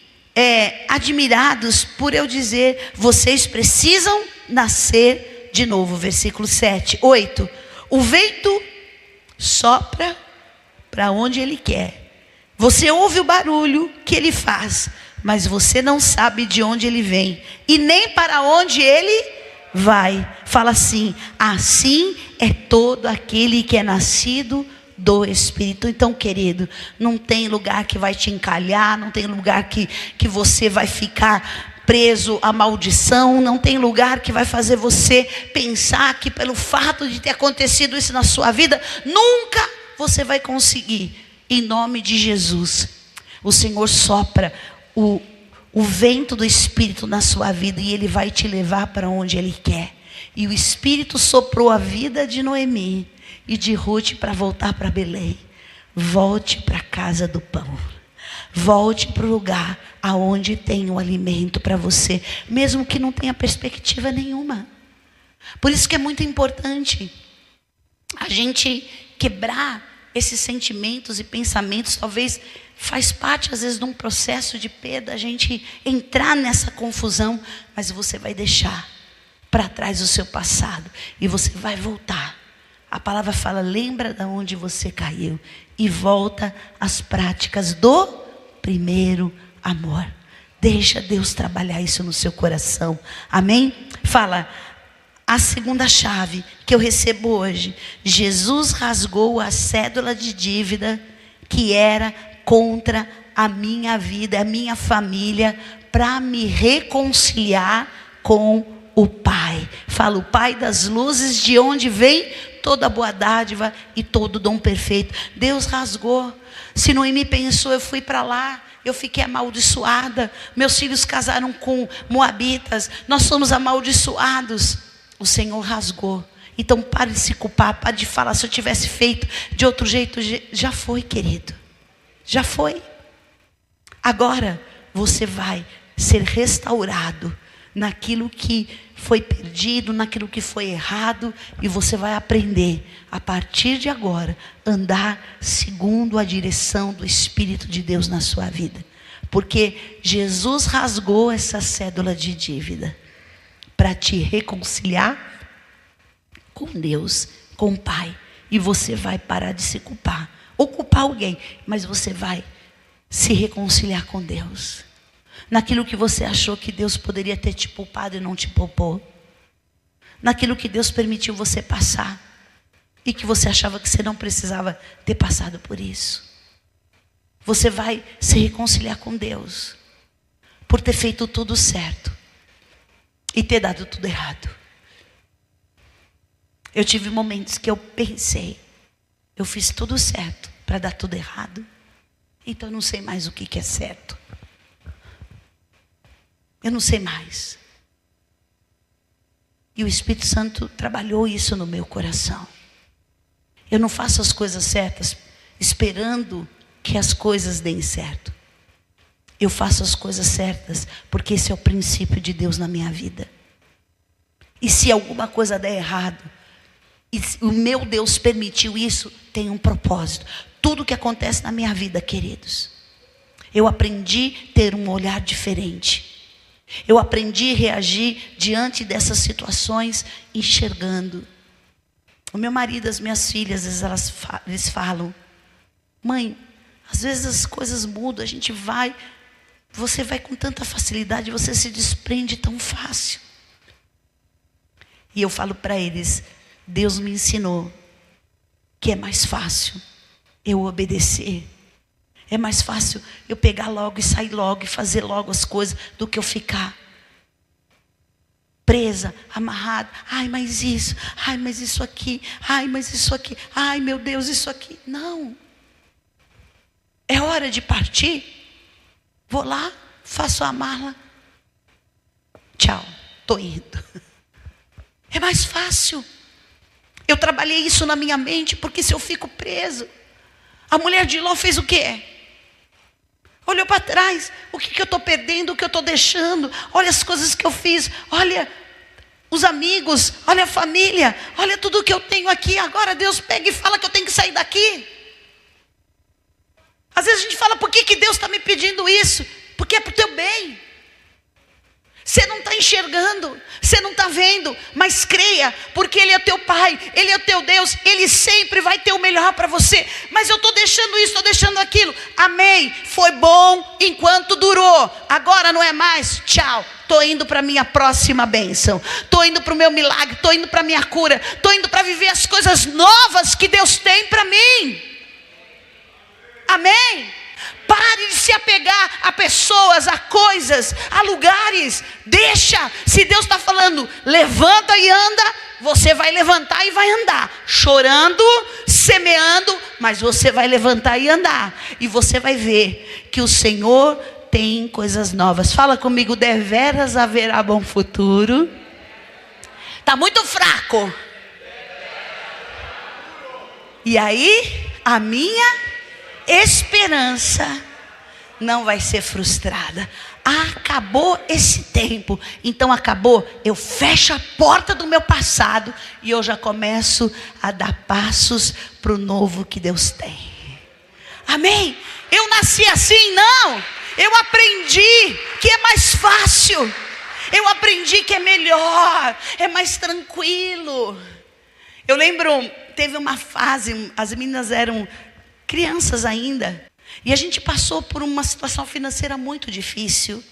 admirados por eu dizer, vocês precisam nascer de novo. Versículo 7, 8, o vento sopra para onde ele quer. Você ouve o barulho que ele faz, mas você não sabe de onde ele vem e nem para onde ele vai. Fala assim: assim é todo aquele que é nascido do Espírito. Então, querido, não tem lugar que vai te encalhar, não tem lugar que você vai ficar preso à maldição, não tem lugar que vai fazer você pensar que pelo fato de ter acontecido isso na sua vida, nunca você vai conseguir. Em nome de Jesus, o Senhor sopra o vento do Espírito na sua vida e Ele vai te levar para onde Ele quer. E o Espírito soprou a vida de Noemi e de Ruth para voltar para Belém. Volte para a casa do pão. Volte para o lugar aonde tem o alimento para você, mesmo que não tenha perspectiva nenhuma. Por isso que é muito importante a gente quebrar esses sentimentos e pensamentos. Talvez faz parte às vezes de um processo de perda, a gente entrar nessa confusão, mas você vai deixar para trás o seu passado e você vai voltar. A palavra fala, lembra de onde você caiu e volta às práticas do primeiro amor. Deixa Deus trabalhar isso no seu coração. Amém? Fala, a segunda chave que eu recebo hoje: Jesus rasgou a cédula de dívida que era contra a minha vida, a minha família, para me reconciliar com o Pai. Fala, o Pai das luzes, de onde vem toda boa dádiva e todo dom perfeito. Deus rasgou. Se Noemi pensou, eu fui para lá, eu fiquei amaldiçoada, meus filhos casaram com moabitas, nós somos amaldiçoados. O Senhor rasgou. Então pare de se culpar, pare de falar, se eu tivesse feito de outro jeito. Já foi, querido, já foi. Agora você vai ser restaurado naquilo que foi perdido, naquilo que foi errado, e você vai aprender a partir de agora andar segundo a direção do Espírito de Deus na sua vida, porque Jesus rasgou essa cédula de dívida para te reconciliar com Deus, com o Pai, e você vai parar de se culpar ou culpar alguém, mas você vai se reconciliar com Deus. Naquilo que você achou que Deus poderia ter te poupado e não te poupou. Naquilo que Deus permitiu você passar e que você achava que você não precisava ter passado por isso. Você vai se reconciliar com Deus por ter feito tudo certo e ter dado tudo errado. Eu tive momentos que eu pensei, eu fiz tudo certo para dar tudo errado, então eu não sei mais o que é certo. Eu não sei mais. E o Espírito Santo trabalhou isso no meu coração. Eu não faço as coisas certas esperando que as coisas deem certo. Eu faço as coisas certas porque esse é o princípio de Deus na minha vida. E se alguma coisa der errado, e o meu Deus permitiu isso, tem um propósito. Tudo que acontece na minha vida, queridos, eu aprendi a ter um olhar diferente. Eu aprendi a reagir diante dessas situações, enxergando. O meu marido, as minhas filhas, às vezes eles falam, mãe, às vezes as coisas mudam, você vai com tanta facilidade, você se desprende tão fácil. E eu falo para eles, Deus me ensinou que é mais fácil eu obedecer. É mais fácil eu pegar logo e sair logo e fazer logo as coisas do que eu ficar presa, amarrada. Ai, mas isso. Ai, mas isso aqui. Ai, mas isso aqui. Ai, meu Deus, isso aqui. Não. É hora de partir. Vou lá, faço a mala. Tchau, estou indo. É mais fácil. Eu trabalhei isso na minha mente, porque se eu fico preso... A mulher de Ló fez o quê? Olhou para trás. O que eu estou perdendo, o que eu estou deixando. Olha as coisas que eu fiz. Olha os amigos, olha a família. Olha tudo que eu tenho aqui. Agora Deus pega e fala que eu tenho que sair daqui. Às vezes a gente fala, por que Deus está me pedindo isso? Porque é para o teu bem. Você não está enxergando, você não está vendo, mas creia, porque Ele é teu Pai, Ele é teu Deus, Ele sempre vai ter o melhor para você. Mas eu estou deixando isso, estou deixando aquilo. Amém, foi bom enquanto durou, agora não é mais, tchau. Estou indo para a minha próxima bênção, estou indo para o meu milagre, estou indo para a minha cura, estou indo para viver as coisas novas que Deus tem para mim. Amém? Pare de se apegar a pessoas, a coisas, a lugares. Deixa. Se Deus está falando, levanta e anda, você vai levantar e vai andar. Chorando, semeando, mas você vai levantar e andar. E você vai ver que o Senhor tem coisas novas. Fala comigo, deveras haverá bom futuro. Está muito fraco. E aí, a minha esperança não vai ser frustrada. Acabou esse tempo, então acabou. Eu fecho a porta do meu passado e eu já começo a dar passos para o novo que Deus tem. Amém? Eu nasci assim? Não. Eu aprendi que é mais fácil. Eu aprendi que é melhor, é mais tranquilo. Eu lembro, teve uma fase, as meninas eram crianças ainda, e a gente passou por uma situação financeira muito difícil,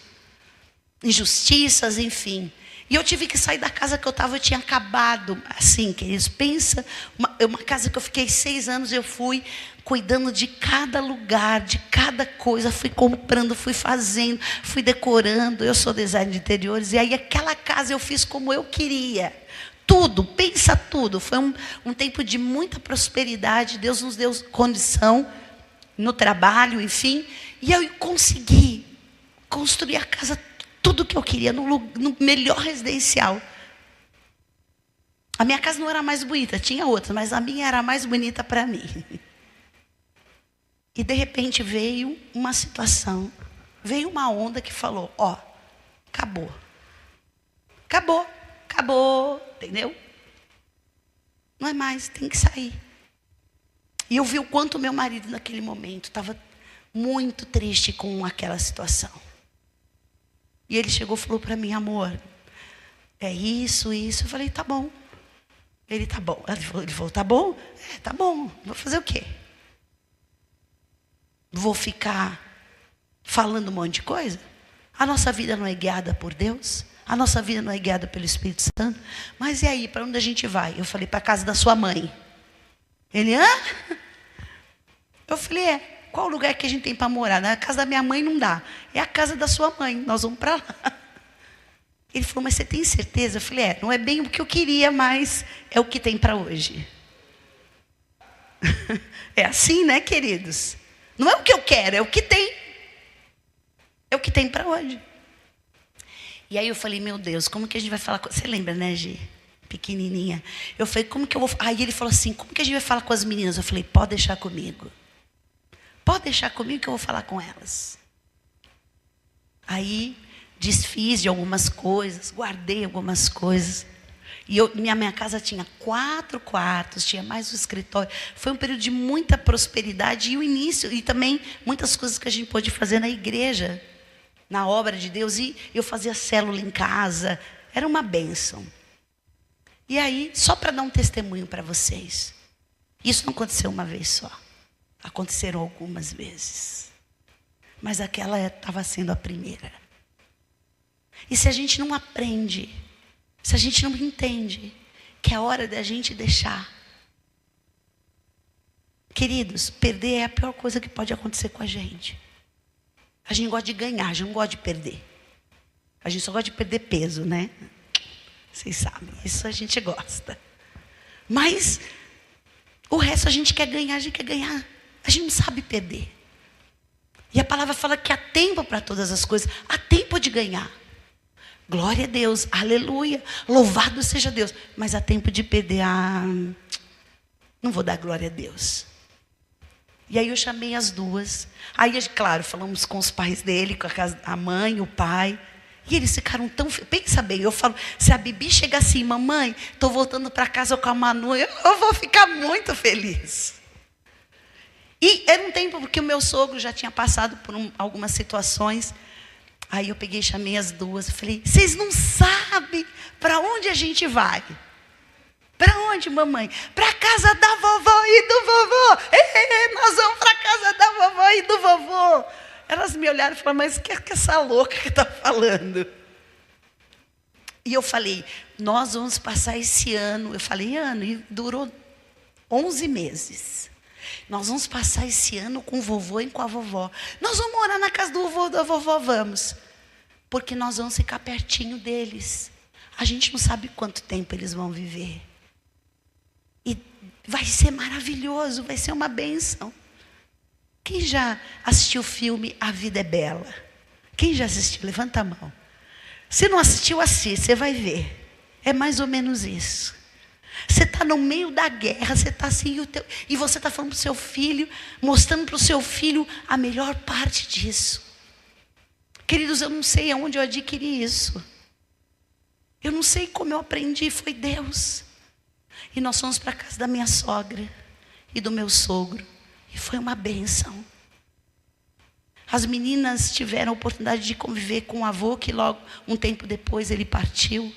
injustiças, enfim. E eu tive que sair da casa que eu estava, eu tinha acabado, assim, queridos, pensa, uma casa que eu fiquei 6 anos, eu fui cuidando de cada lugar, de cada coisa, fui comprando, fui fazendo, fui decorando, eu sou designer de interiores, e aí aquela casa eu fiz como eu queria. Tudo, pensa tudo. Foi um tempo de muita prosperidade. Deus nos deu condição no trabalho, enfim. E eu consegui construir a casa, tudo que eu queria, no melhor residencial. A minha casa não era mais bonita, tinha outras, mas a minha era a mais bonita para mim. E de repente veio uma situação, veio uma onda que falou, ó, acabou. Acabou. Acabou, entendeu? Não é mais, tem que sair. E eu vi o quanto meu marido naquele momento estava muito triste com aquela situação. E ele chegou e falou para mim, amor, é isso. Eu falei, tá bom. Ele, tá bom. Ele falou, tá bom? É, tá bom. Vou fazer o quê? Vou ficar falando um monte de coisa? A nossa vida não é guiada por Deus? A nossa vida não é guiada pelo Espírito Santo? Mas e aí, para onde a gente vai? Eu falei, para a casa da sua mãe. Ele, hã? Eu falei, qual lugar que a gente tem para morar? Na casa da minha mãe não dá. É a casa da sua mãe, nós vamos para lá. Ele falou, mas você tem certeza? Eu falei, não é bem o que eu queria, mas é o que tem para hoje. É assim, né, queridos? Não é o que eu quero, é o que tem. É o que tem para hoje. E aí eu falei, meu Deus, como que a gente vai falar com... Você lembra, né, Gi? Pequenininha. Eu falei, como que eu vou... Aí ele falou assim, como que a gente vai falar com as meninas? Eu falei, pode deixar comigo. Pode deixar comigo que eu vou falar com elas. Aí desfiz de algumas coisas, guardei algumas coisas. E minha casa tinha 4 quartos, tinha mais um escritório. Foi um período de muita prosperidade e o início, e também muitas coisas que a gente pôde fazer na igreja, na obra de Deus. E eu fazia célula em casa, era uma bênção. E aí, só para dar um testemunho para vocês, isso não aconteceu uma vez só, aconteceram algumas vezes, mas aquela estava sendo a primeira. E se a gente não aprende, se a gente não entende que é hora da gente deixar, queridos, perder é a pior coisa que pode acontecer com a gente. A gente gosta de ganhar, a gente não gosta de perder. A gente só gosta de perder peso, né? Vocês sabem, isso a gente gosta. Mas o resto a gente quer ganhar, a gente quer ganhar. A gente não sabe perder. E a palavra fala que há tempo para todas as coisas. Há tempo de ganhar. Glória a Deus, aleluia, louvado seja Deus. Mas há tempo de perder, não vou dar glória a Deus. E aí eu chamei as duas. Aí, claro, falamos com os pais dele, com a mãe, o pai. E eles ficaram tão... Pensa bem, eu falo, se a Bibi chega assim, mamãe, estou voltando para casa com a Manu, eu vou ficar muito feliz. E era um tempo porque o meu sogro já tinha passado por algumas situações. Aí eu peguei e chamei as duas. Falei, vocês não sabem para onde a gente vai. Para onde, mamãe? Para a casa da vovó e do vovô. Nós vamos para a casa da vovó e do vovô. Elas me olharam e falaram, mas o que é que essa louca que está falando? E eu falei, nós vamos passar esse ano. Eu falei, ano, e durou 11 meses. Nós vamos passar esse ano com o vovô e com a vovó. Nós vamos morar na casa do vovô e da vovó, vamos. Porque nós vamos ficar pertinho deles. A gente não sabe quanto tempo eles vão viver. E vai ser maravilhoso, vai ser uma bênção. Quem já assistiu o filme A Vida é Bela? Quem já assistiu? Levanta a mão. Se não assistiu, assiste, você vai ver. É mais ou menos isso. Você está no meio da guerra, você está assim, e você está falando para o seu filho, mostrando para o seu filho a melhor parte disso. Queridos, eu não sei aonde eu adquiri isso. Eu não sei como eu aprendi, foi Deus. E nós fomos para a casa da minha sogra e do meu sogro. E foi uma bênção. As meninas tiveram a oportunidade de conviver com o avô, que logo, um tempo depois, ele partiu.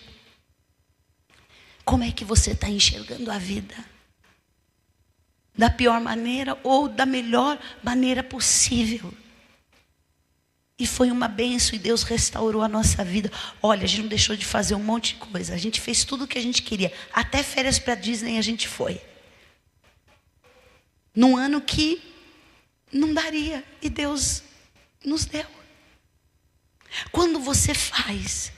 Como é que você está enxergando a vida? Da pior maneira ou da melhor maneira possível? E foi uma bênção e Deus restaurou a nossa vida. Olha, a gente não deixou de fazer um monte de coisa. A gente fez tudo o que a gente queria. Até férias para Disney a gente foi. Num ano que não daria. E Deus nos deu. Quando você faz,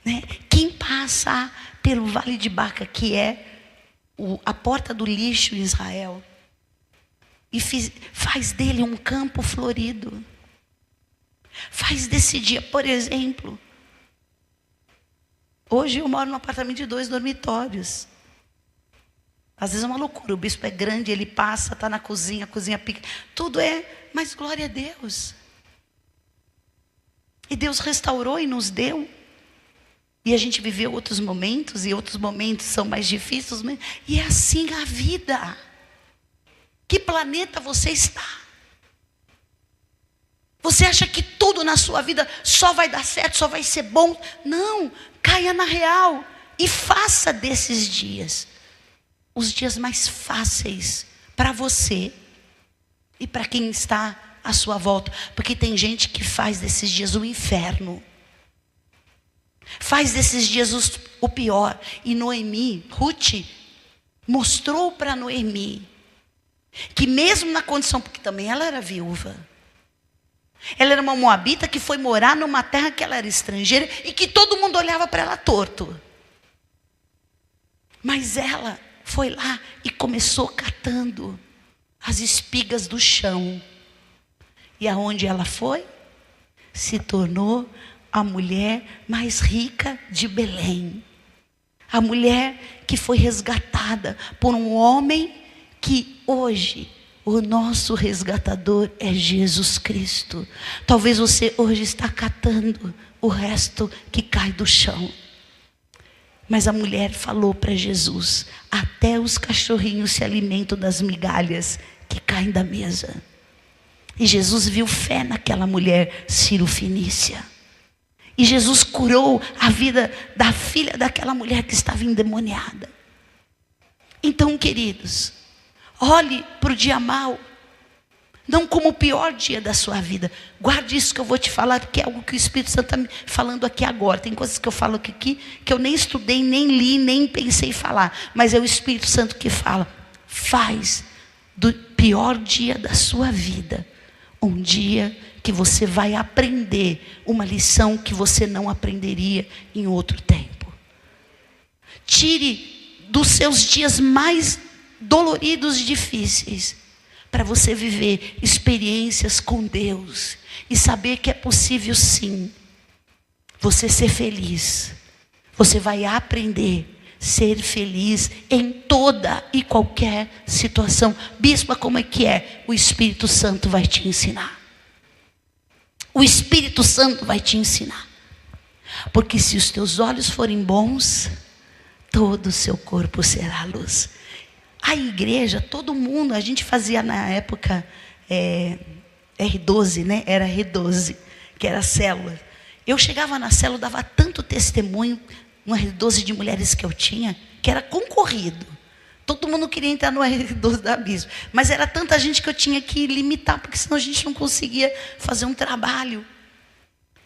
né? Quem passa pelo Vale de Baca, que é a porta do lixo em Israel, e faz dele um campo florido. Faz desse dia, por exemplo, hoje eu moro num apartamento de 2 dormitórios. Às vezes é uma loucura, o bispo é grande, ele passa, está na cozinha, a cozinha pica, tudo é, mas glória a Deus. E Deus restaurou e nos deu. E a gente viveu outros momentos, e outros momentos são mais difíceis, e é assim a vida. Que planeta você está? Você acha que tudo na sua vida só vai dar certo, só vai ser bom? Não, caia na real e faça desses dias os dias mais fáceis para você e para quem está à sua volta. Porque tem gente que faz desses dias o inferno. Faz desses dias o pior. E Noemi, Ruth, mostrou para Noemi que mesmo na condição, porque também ela era viúva, ela era uma moabita que foi morar numa terra que ela era estrangeira e que todo mundo olhava para ela torto. Mas ela foi lá e começou catando as espigas do chão. E aonde ela foi? Se tornou a mulher mais rica de Belém. A mulher que foi resgatada por um homem que hoje, o nosso resgatador é Jesus Cristo. Talvez você hoje está catando o resto que cai do chão. Mas a mulher falou para Jesus, até os cachorrinhos se alimentam das migalhas que caem da mesa. E Jesus viu fé naquela mulher Ciro-fenícia. E Jesus curou a vida da filha daquela mulher que estava endemoniada. Então, queridos, olhe para o dia mau, não como o pior dia da sua vida. Guarde isso que eu vou te falar, porque é algo que o Espírito Santo está me falando aqui agora. Tem coisas que eu falo aqui que eu nem estudei, nem li, nem pensei em falar. Mas é o Espírito Santo que fala. Faz do pior dia da sua vida um dia que você vai aprender uma lição que você não aprenderia em outro tempo. Tire dos seus dias mais doloridos e difíceis, para você viver experiências com Deus e saber que é possível sim você ser feliz. Você vai aprender a ser feliz em toda e qualquer situação. Bispa, como é que é? O Espírito Santo vai te ensinar. O Espírito Santo vai te ensinar. Porque se os teus olhos forem bons, todo o seu corpo será luz. A igreja, todo mundo, a gente fazia na época R12, né? Era R12, que era a célula. Eu chegava na célula, dava tanto testemunho, no R12 de mulheres que eu tinha, que era concorrido. Todo mundo queria entrar no R12 da Bispa. Mas era tanta gente que eu tinha que limitar, porque senão a gente não conseguia fazer um trabalho.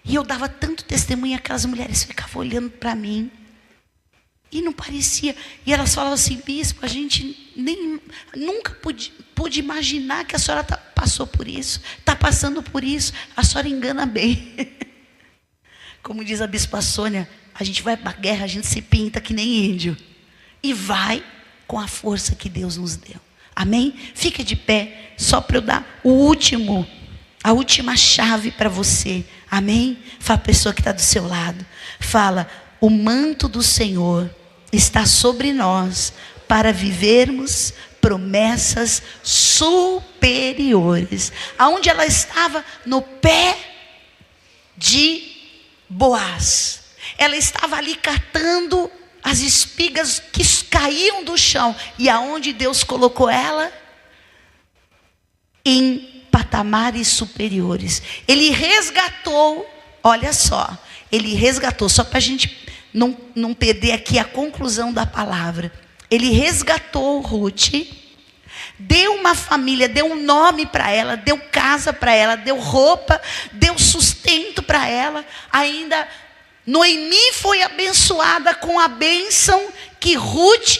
E eu dava tanto testemunho, aquelas mulheres ficavam olhando para mim. E não parecia. E elas falavam assim: bispo, a gente nunca pude imaginar que a senhora passou por isso. Está passando por isso. A senhora engana bem. Como diz a bispa Sônia, a gente vai para a guerra, a gente se pinta que nem índio. E vai com a força que Deus nos deu. Amém? Fica de pé, só para eu dar a última chave para você. Amém? Fala a pessoa que está do seu lado. Fala: o manto do Senhor está sobre nós para vivermos promessas superiores. Aonde ela estava? No pé de Boaz. Ela estava ali catando as espigas que caíam do chão. E aonde Deus colocou ela? Em patamares superiores. Ele resgatou, olha só, ele resgatou, só para a gente não perder aqui a conclusão da palavra. Ele resgatou Ruth, deu uma família, deu um nome para ela, deu casa para ela, deu roupa, deu sustento para ela. Ainda Noemi foi abençoada com a bênção que Ruth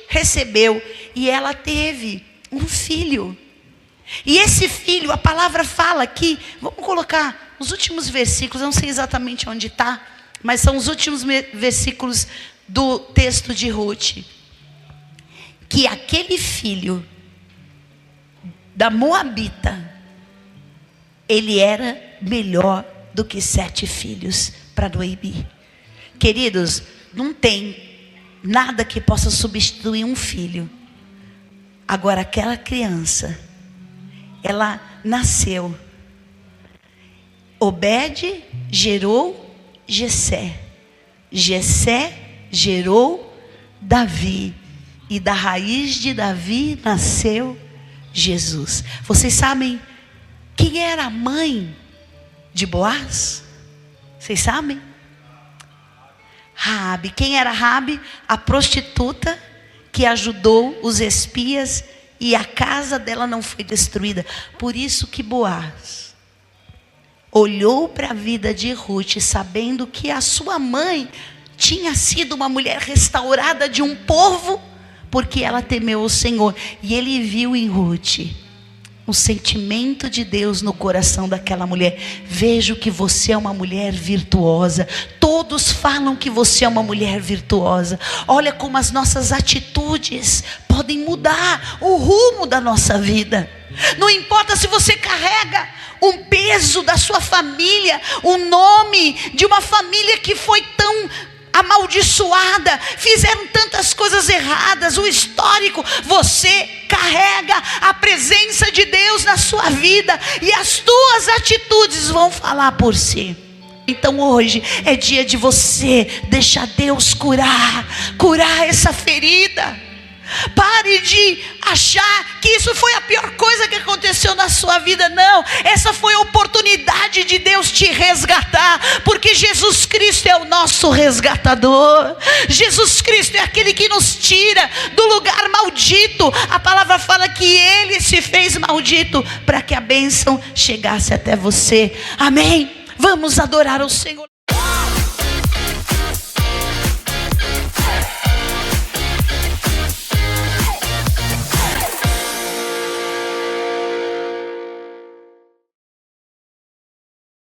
recebeu. E ela teve um filho. E esse filho, a palavra fala aqui, vamos colocar os últimos versículos, eu não sei exatamente onde está, mas são os últimos versículos do texto de Ruth. Que aquele filho da Moabita, ele era melhor do que 7 filhos para Noemi. Queridos, não tem nada que possa substituir um filho. Agora aquela criança, ela nasceu. Obed gerou Jessé. Jessé gerou Davi. E da raiz de Davi nasceu Jesus. Vocês sabem quem era a mãe de Boaz? Vocês sabem? Raabe. Quem era Raabe? A prostituta que ajudou os espias e a casa dela não foi destruída. Por isso que Boaz olhou para a vida de Ruth, sabendo que a sua mãe tinha sido uma mulher restaurada de um povo, porque ela temeu o Senhor. E ele viu em Ruth o sentimento de Deus no coração daquela mulher. Vejo que você é uma mulher virtuosa. Todos falam que você é uma mulher virtuosa. Olha como as nossas atitudes podem mudar o rumo da nossa vida. Não importa se você carrega um peso da sua família, o nome de uma família que foi tão amaldiçoada, fizeram tantas coisas erradas, o histórico. Você carrega a presença de Deus na sua vida, e as tuas atitudes vão falar por si. Então hoje é dia de você deixar Deus curar essa ferida. Pare de achar que isso foi a pior coisa que aconteceu na sua vida. Não, essa foi a oportunidade de Deus te resgatar, porque Jesus Cristo é o nosso resgatador. Jesus Cristo é aquele que nos tira do lugar maldito. A palavra fala que Ele se fez maldito para que a bênção chegasse até você. Amém? Vamos adorar o Senhor.